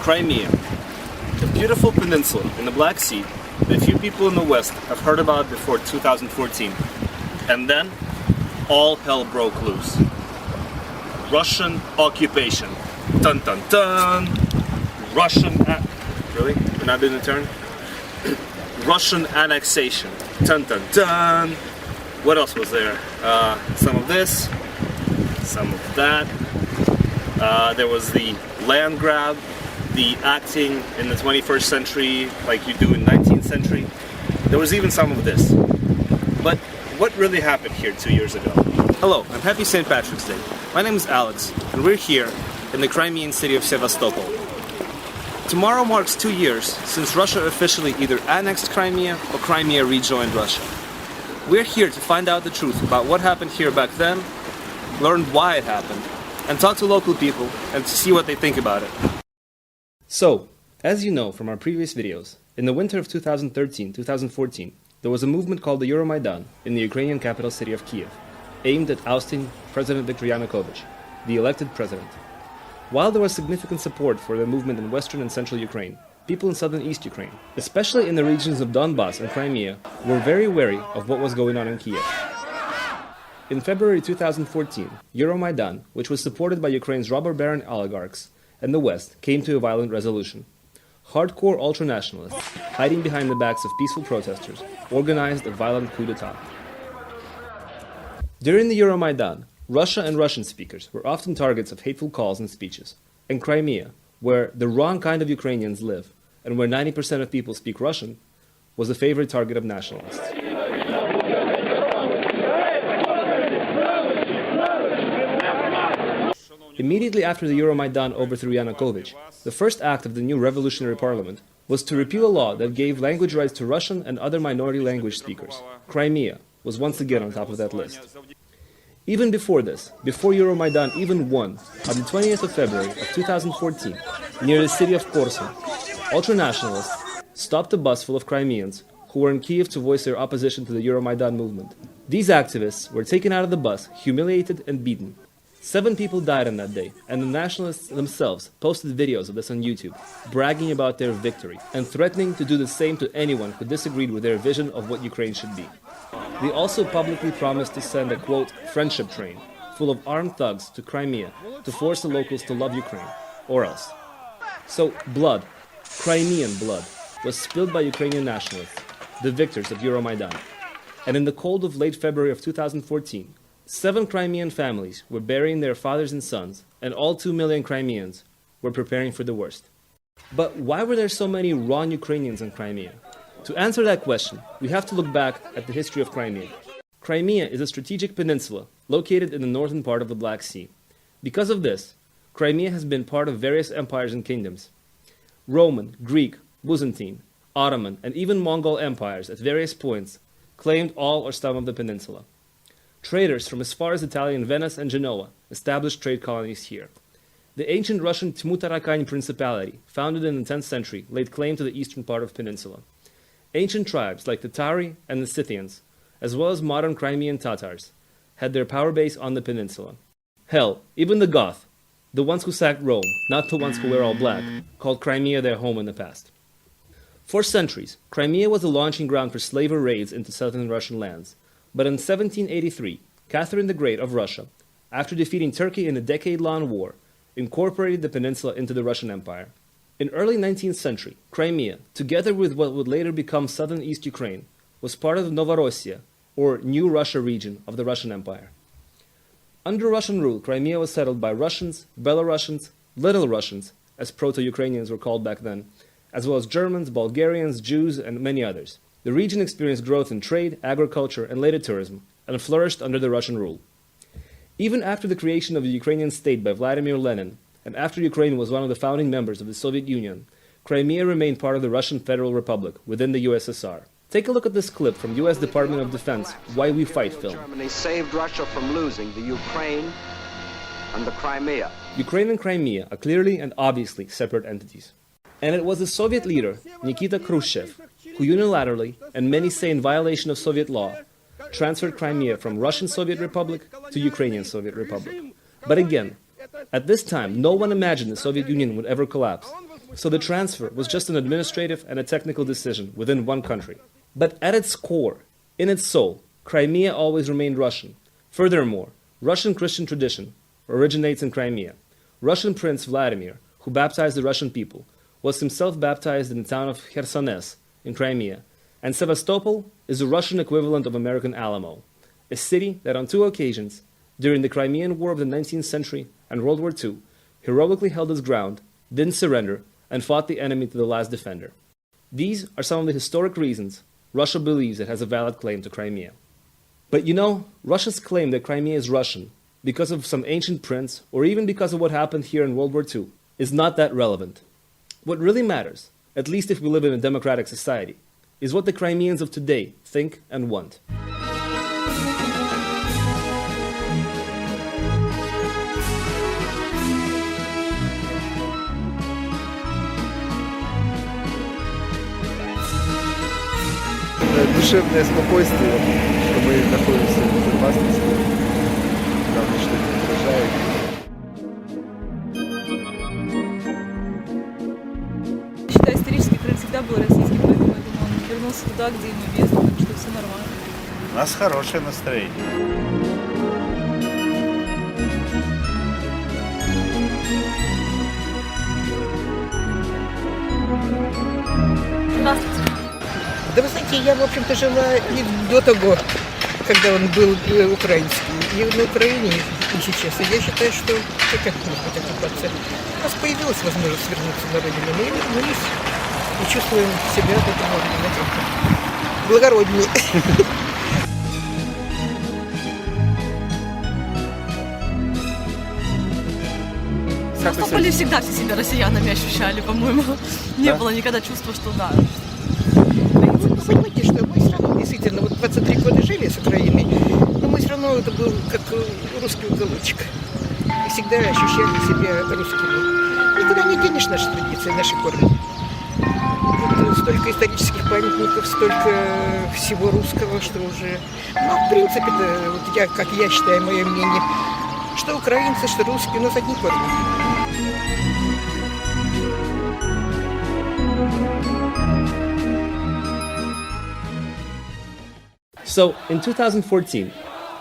Crimea, a beautiful peninsula in the Black Sea that few people in the West have heard about before 2014. And then, all hell broke loose. Russian occupation. Dun dun dun! Really? We're not doing the turn? Russian annexation. Dun dun dun! What else was there? Some of this, some of that. There was the land grab, the acting in the 21st century like you do in 19th century. There was even some of this. But what really happened here 2 years ago? Hello, and happy St. Patrick's Day. My name is Alex, and we're here in the Crimean city of Sevastopol. Tomorrow marks 2 years since Russia officially either annexed Crimea or Crimea rejoined Russia. We're here to find out the truth about what happened here back then, learn why it happened, and talk to local people and to see what they think about it. So, as you know from our previous videos, in the winter of 2013-2014, there was a movement called the Euromaidan in the Ukrainian capital city of Kiev, aimed at ousting President Viktor Yanukovych, the elected president. While there was significant support for the movement in western and central Ukraine, people in southern East Ukraine, especially in the regions of Donbass and Crimea, were very wary of what was going on in Kiev. In February 2014, Euromaidan, which was supported by Ukraine's robber baron oligarchs and the West, came to a violent resolution. Hardcore ultranationalists, hiding behind the backs of peaceful protesters, organized a violent coup d'etat. During the Euromaidan, Russia and Russian speakers were often targets of hateful calls and speeches. In Crimea, where the wrong kind of Ukrainians live, and where 90% of people speak Russian, was a favorite target of nationalists. Immediately after the Euromaidan overthrew Yanukovych, the first act of the new revolutionary parliament was to repeal a law that gave language rights to Russian and other minority language speakers. Crimea was once again on top of that list. Even before this, before Euromaidan even won, on the 20th of February of 2014, near the city of Korsun, ultranationalists stopped a bus full of Crimeans who were in Kiev to voice their opposition to the Euromaidan movement. These activists were taken out of the bus, humiliated and beaten. 7 people died on that day, and the nationalists themselves posted videos of this on YouTube, bragging about their victory and threatening to do the same to anyone who disagreed with their vision of what Ukraine should be. They also publicly promised to send a, quote, friendship train full of armed thugs to Crimea to force the locals to love Ukraine, or else. So blood, Crimean blood, was spilled by Ukrainian nationalists, the victors of Euromaidan. And in the cold of late February of 2014, 7 Crimean families were burying their fathers and sons, and all 2 million Crimeans were preparing for the worst. But why were there so many wrong Ukrainians in Crimea? To answer that question, we have to look back at the history of Crimea. Crimea is a strategic peninsula located in the northern part of the Black Sea. Because of this, Crimea has been part of various empires and kingdoms. Roman, Greek, Byzantine, Ottoman, and even Mongol empires at various points claimed all or some of the peninsula. Traders from as far as Italian Venice and Genoa established trade colonies here. The ancient Russian Tmutarakань Principality, founded in the 10th century, laid claim to the eastern part of the peninsula. Ancient tribes like the Tatari and the Scythians, as well as modern Crimean Tatars, had their power base on the peninsula. Hell, even the Goth, the ones who sacked Rome, not the ones who wear all black, called Crimea their home in the past. For centuries, Crimea was a launching ground for slaver raids into southern Russian lands. But in 1783, Catherine the Great of Russia, after defeating Turkey in a decade-long war, incorporated the peninsula into the Russian Empire. In early 19th century, Crimea, together with what would later become southern East Ukraine, was part of Novorossiya, or New Russia region of the Russian Empire. Under Russian rule, Crimea was settled by Russians, Belarusians, Little Russians, as Proto-Ukrainians were called back then, as well as Germans, Bulgarians, Jews, and many others. The region experienced growth in trade, agriculture, and later tourism, and flourished under the Russian rule. Even after the creation of the Ukrainian state by Vladimir Lenin, and after Ukraine was one of the founding members of the Soviet Union, Crimea remained part of the Russian Federal Republic within the USSR. Take a look at this clip from U.S. Department of Defense Why We Fight film. Germany saved Russia from losing the Ukraine and the Crimea. Ukraine and Crimea are clearly and obviously separate entities. And it was the Soviet leader, Nikita Khrushchev, who unilaterally, and many say in violation of Soviet law, transferred Crimea from Russian Soviet Republic to Ukrainian Soviet Republic. But again, at this time, no one imagined the Soviet Union would ever collapse. So the transfer was just an administrative and a technical decision within one country. But at its core, in its soul, Crimea always remained Russian. Furthermore, Russian Christian tradition originates in Crimea. Russian Prince Vladimir, who baptized the Russian people, was himself baptized in the town of Khersones in Crimea, and Sevastopol is the Russian equivalent of American Alamo, a city that on 2 occasions, during the Crimean War of the 19th century and World War II, heroically held its ground, didn't surrender, and fought the enemy to the last defender. These are some of the historic reasons Russia believes it has a valid claim to Crimea. But you know, Russia's claim that Crimea is Russian, because of some ancient prince, or even because of what happened here in World War II, is not that relevant. What really matters, at least if we live in a democratic society, is what the Crimeans of today think and want. Душевное спокойствие, что мы находимся в безопасности, нам ничто не угрожает. Считаю, исторически Крым всегда был российским, поэтому я думаю, он вернулся туда, где ему место, так что все нормально. У нас хорошее настроение. Здравствуйте. Да вы знаете, я, в общем-то, жила и до того, когда он был украинский, и на Украине, и сейчас. И я считаю, что как может быть оккупация. У нас появилась возможность вернуться на родину. Мы вернулись и чувствуем себя от этого, знаете, благороднее. В Севастополе всегда все себя россиянами ощущали, по-моему. Не было никогда чувства, что да. Вы понимаете, что мы все равно, действительно, вот 23 года жили с Украиной, но мы все равно, это был как русский уголочек. И всегда ощущали себя русскими. Никуда не денешь наши традиции, наши корни. Вот столько исторических памятников, столько всего русского, что уже... Ну, в принципе, да, вот я, как я считаю, мое мнение, что украинцы, что русские, но одни корни. So, in 2014,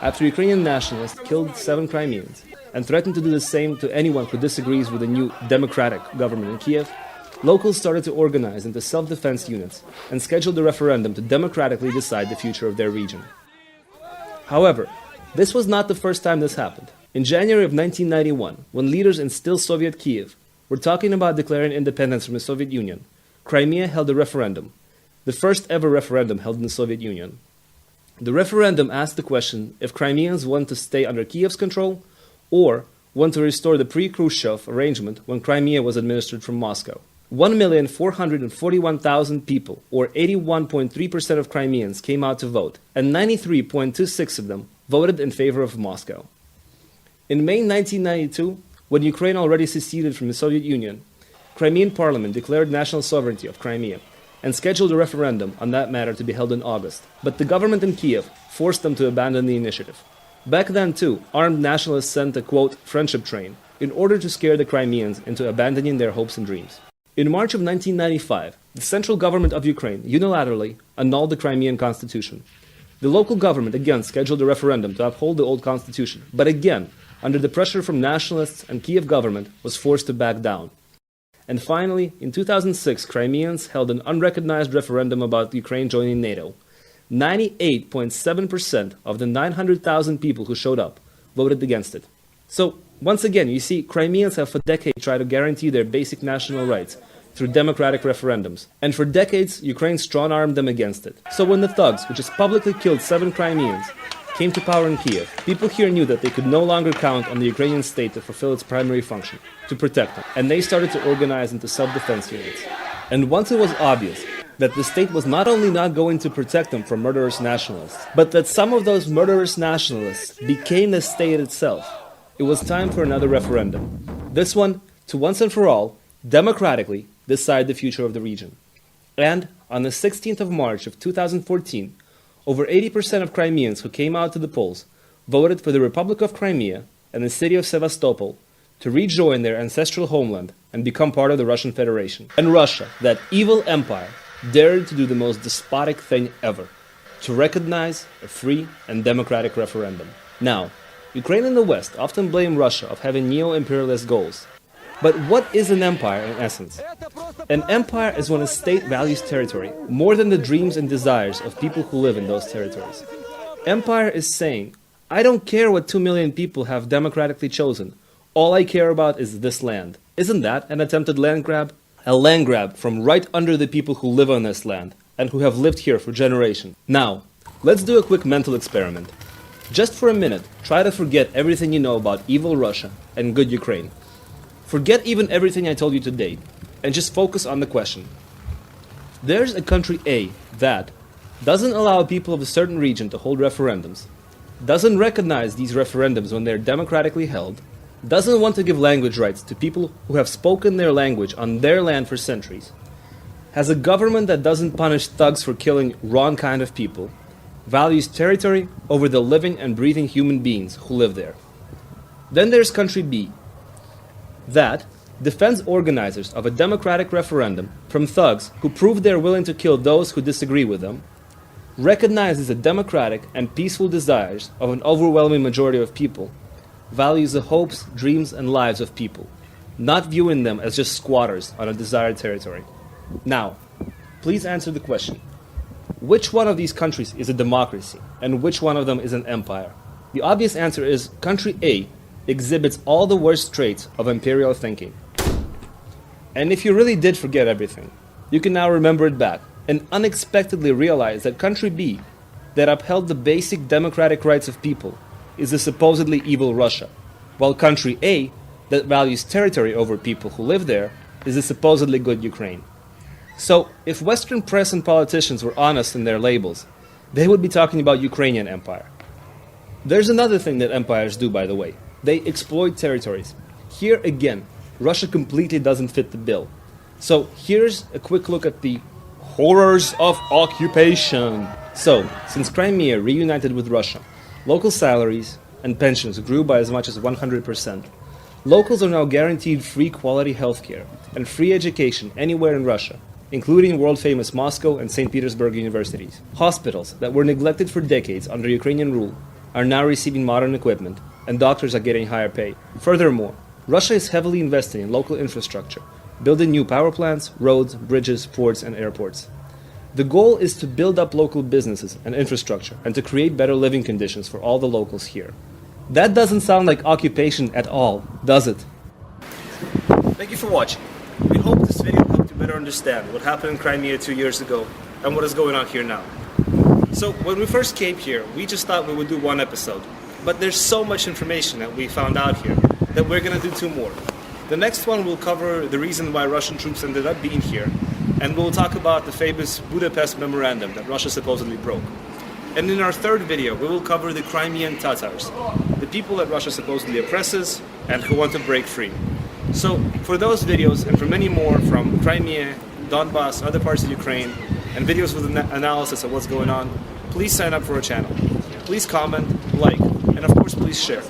after Ukrainian nationalists killed 7 Crimeans and threatened to do the same to anyone who disagrees with the new democratic government in Kiev, locals started to organize into self-defense units and scheduled a referendum to democratically decide the future of their region. However, this was not the first time this happened. In January of 1991, when leaders in still Soviet Kiev were talking about declaring independence from the Soviet Union, Crimea held a referendum, the first ever referendum held in the Soviet Union. The referendum asked the question if Crimeans want to stay under Kiev's control or want to restore the pre-Khrushchev arrangement when Crimea was administered from Moscow. 1,441,000 people, or 81.3% of Crimeans, came out to vote, and 93.26% of them voted in favor of Moscow. In May 1992, when Ukraine already seceded from the Soviet Union, Crimean parliament declared national sovereignty of Crimea and scheduled a referendum on that matter to be held in August. But the government in Kiev forced them to abandon the initiative. Back then, too, armed nationalists sent a, quote, friendship train in order to scare the Crimeans into abandoning their hopes and dreams. In March of 1995, the central government of Ukraine unilaterally annulled the Crimean constitution. The local government again scheduled a referendum to uphold the old constitution, but again, under the pressure from nationalists and Kiev government, was forced to back down. And finally, in 2006, Crimeans held an unrecognized referendum about Ukraine joining NATO. 98.7% of the 900,000 people who showed up voted against it. So, once again, you see, Crimeans have for decades tried to guarantee their basic national rights through democratic referendums. And for decades, Ukraine strong-armed them against it. So when the thugs, which has publicly killed 7 Crimeans, came to power in Kiev, people here knew that they could no longer count on the Ukrainian state to fulfill its primary function, to protect them. And they started to organize into self-defense units. And once it was obvious that the state was not only not going to protect them from murderous nationalists, but that some of those murderous nationalists became the state itself, it was time for another referendum. This one, to once and for all, democratically decide the future of the region. And on the 16th of March of 2014, over 80% of Crimeans who came out to the polls voted for the Republic of Crimea and the city of Sevastopol to rejoin their ancestral homeland and become part of the Russian Federation. And Russia, that evil empire, dared to do the most despotic thing ever, to recognize a free and democratic referendum. Now, Ukraine and the West often blame Russia of having neo-imperialist goals. But what is an empire in essence? An empire is when a state values territory more than the dreams and desires of people who live in those territories. Empire is saying, I don't care what 2 million people have democratically chosen. All I care about is this land. Isn't that an attempted land grab? A land grab from right under the people who live on this land and who have lived here for generations. Now, let's do a quick mental experiment. Just for a minute, try to forget everything you know about evil Russia and good Ukraine. Forget even everything I told you today, and just focus on the question. There's a country A that doesn't allow people of a certain region to hold referendums, doesn't recognize these referendums when they're democratically held, doesn't want to give language rights to people who have spoken their language on their land for centuries, has a government that doesn't punish thugs for killing wrong kind of people, values territory over the living and breathing human beings who live there. Then there's country B, that defends organizers of a democratic referendum from thugs who prove they're willing to kill those who disagree with them, recognizes the democratic and peaceful desires of an overwhelming majority of people, values the hopes, dreams, and lives of people, not viewing them as just squatters on a desired territory. Now, please answer the question. Which one of these countries is a democracy, and which one of them is an empire? The obvious answer is country A exhibits all the worst traits of imperial thinking. And if you really did forget everything, you can now remember it back and unexpectedly realize that country B, that upheld the basic democratic rights of people, is the supposedly evil Russia, while country A, that values territory over people who live there, is the supposedly good Ukraine. So, if Western press and politicians were honest in their labels, they would be talking about Ukrainian empire. There's another thing that empires do, by the way. They exploit territories. Here again, Russia completely doesn't fit the bill. So, here's a quick look at the horrors of occupation. So, since Crimea reunited with Russia, local salaries and pensions grew by as much as 100%. Locals are now guaranteed free quality healthcare and free education anywhere in Russia, including world-famous Moscow and St. Petersburg universities. Hospitals that were neglected for decades under Ukrainian rule are now receiving modern equipment, and doctors are getting higher pay. Furthermore, Russia is heavily investing in local infrastructure, building new power plants, roads, bridges, ports, and airports. The goal is to build up local businesses and infrastructure and to create better living conditions for all the locals here. That doesn't sound like occupation at all, does it? Thank you for watching. We hope this video helped you better understand what happened in Crimea 2 years ago and what is going on here now. So when we first came here, we just thought we would do one episode. But there's so much information that we found out here that we're going to do 2 more. The next one will cover the reason why Russian troops ended up being here, and we'll talk about the famous Budapest Memorandum that Russia supposedly broke. And in our 3rd video, we will cover the Crimean Tatars, the people that Russia supposedly oppresses and who want to break free. So, for those videos and for many more from Crimea, Donbass, other parts of Ukraine, and videos with analysis of what's going on, please sign up for our channel. Please comment, like, and of course please share.